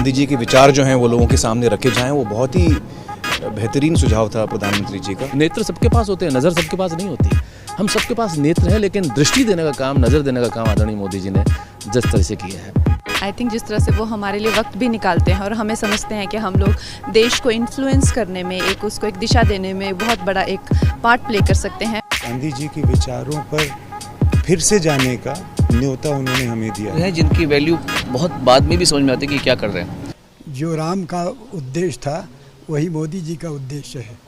गांधी जी के विचार जो हैं वो लोगों के सामने रखे जाएं, वो बहुत ही बेहतरीन सुझाव था प्रधानमंत्री जी का। नेत्र सबके पास होते हैं, नज़र सबके पास नहीं होती। हम सबके पास नेत्र है, लेकिन दृष्टि देने का काम, नज़र देने का काम आदरणीय मोदी जी ने जिस तरह से किया है, आई थिंक जिस तरह से वो हमारे लिए वक्त भी निकालते हैं और हमें समझते हैं कि हम लोग देश को इन्फ्लुएंस करने में, उसको एक दिशा देने में बहुत बड़ा एक पार्ट प्ले कर सकते हैं। गांधी जी के विचारों पर फिर से जाने का न्योता उन्होंने हमें दिया है, जिनकी वैल्यू बहुत बाद में भी समझ में आती है कि क्या कर रहे हैं। जो राम का उद्देश्य था वही मोदी जी का उद्देश्य है।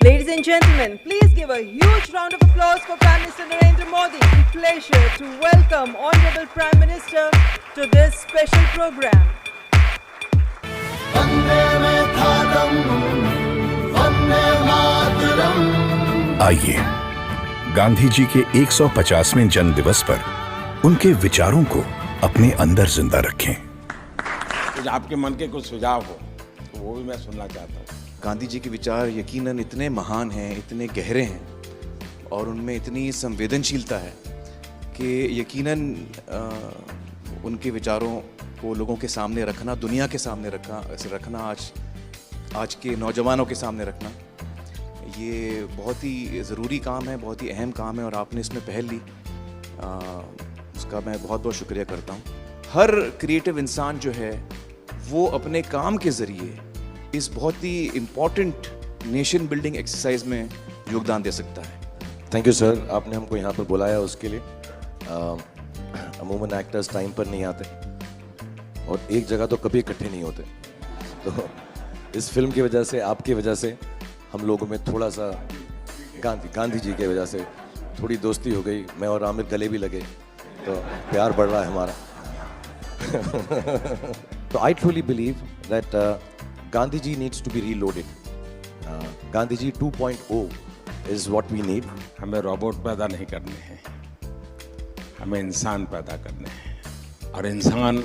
Ladies and gentlemen, please give a huge round of applause for Prime Minister Narendra Modi. It's a pleasure to welcome Honorable Prime Minister to this special program. आइए गांधी जी के 150वें जन्म दिवस पर उनके विचारों को अपने अंदर जिंदा रखें। कुछ आपके मन के कुछ सुझाव हो तो वो भी मैं सुनना चाहता हूँ। गांधी जी के विचार यकीनन इतने महान हैं, इतने गहरे हैं और उनमें इतनी संवेदनशीलता है कि यकीनन उनके विचारों को लोगों के सामने रखना, दुनिया के सामने रखना, आज के नौजवानों के सामने रखना, ये बहुत ही ज़रूरी काम है, बहुत ही अहम काम है और आपने इसमें पहल ली, उसका मैं बहुत बहुत शुक्रिया करता हूँ। हर क्रिएटिव इंसान जो है वो अपने काम के ज़रिए इस बहुत ही इम्पॉर्टेंट नेशन बिल्डिंग एक्सरसाइज में योगदान दे सकता है। थैंक यू सर, आपने हमको यहाँ पर बुलाया उसके लिए। अमूमन एक्टर्स टाइम पर नहीं आते और एक जगह तो कभी इकट्ठे नहीं होते, तो इस फिल्म की वजह से, आपकी वजह से हम लोगों में थोड़ा सा गांधी जी की वजह से थोड़ी दोस्ती हो गई। मैं और आमिर गले भी लगे, तो प्यार बढ़ रहा है हमारा। तो I truly believe that Gandhi ji needs to be reloaded. Gandhi ji 2.0 is what we need. हमें रोबोट पैदा नहीं करने हैं, हमें इंसान पैदा करने हैं और इंसान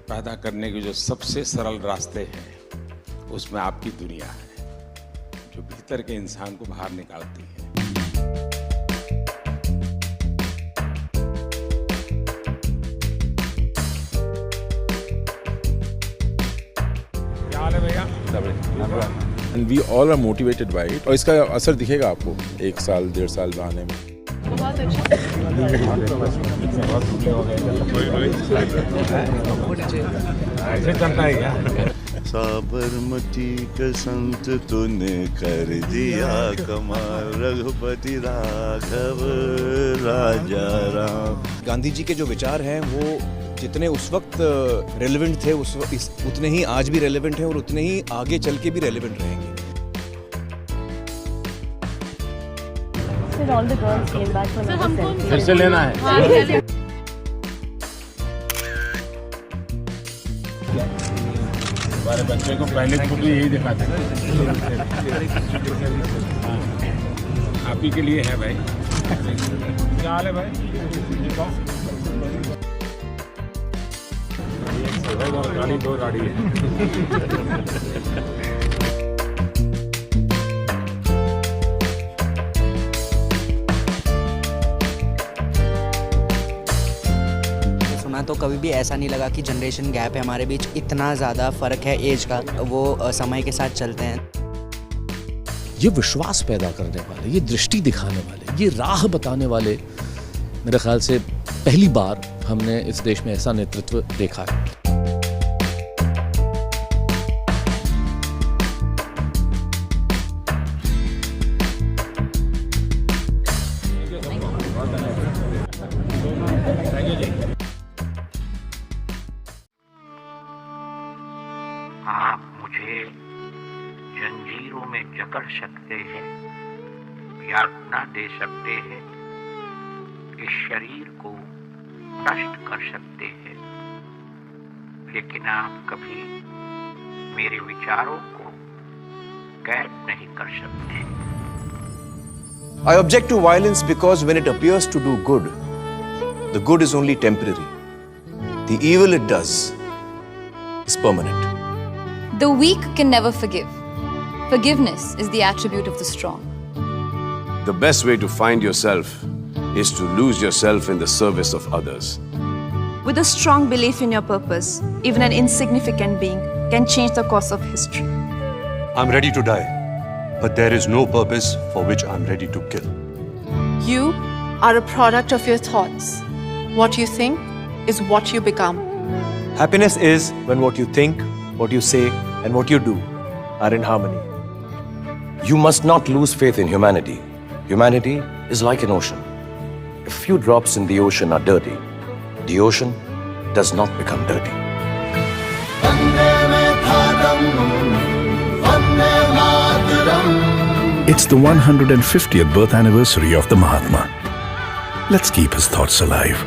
पैदा करने के जो सबसे सरल रास्ते हैं उसमें आपकी दुनिया है, जो भीतर के इंसान को बाहर निकालती है। And we all are motivated by it. और इसका असर दिखेगा आपको 1 साल 1.5 साल में आने में। बहुत अच्छा। ऐसे चलता है क्या? साबरमती का संत तूने कर दिया कमाल, रघुपति राघव राजा राम। गांधी जी के जो विचार हैं वो जितने उस वक्त रेलेवेंट थे उतने ही आज भी रेलेवेंट हैं और उतने ही आगे चल के भी रेलेवेंट रहेंगे। फिर से लेना है। हमारे बच्चे को पहले फोटो यही दिखाते हैं। आप ही के लिए है भाई। क्या हाल है भाई? गाड़ी 2 गाड़ी है। सुना तो कभी भी ऐसा नहीं लगा कि जनरेशन गैप है हमारे बीच, इतना ज़्यादा फ़र्क है एज का, वो समय के साथ चलते हैं। ये विश्वास पैदा करने वाले, ये दृष्टि दिखाने वाले, ये राह बताने वाले, मेरे ख्याल से पहली बार हमने इस देश में ऐसा नेतृत्व देखा है। आप मुझे जंजीरों में जकड़ सकते हैं, यातना दे सकते हैं, इस शरीर को नष्ट कर सकते हैं, लेकिन आप कभी मेरे विचारों को कैद नहीं कर सकते। I object to violence because when it appears to do good, the good is only temporary. The evil it does is permanent. The weak can never forgive. Forgiveness is the attribute of the strong. the best way to find yourself is to lose yourself in the service of others. With a strong belief in your purpose, even an insignificant being can change the course of history. I'm ready to die, but there is no purpose for which I'm ready to kill. You are a product of your thoughts. What you think is what you become. Happiness is when what you think, what you say, and what you do are in harmony. You must not lose faith in humanity. Humanity is like an ocean. If few drops in the ocean are dirty, the ocean does not become dirty. It's the 150th birth anniversary of the Mahatma. Let's keep his thoughts alive.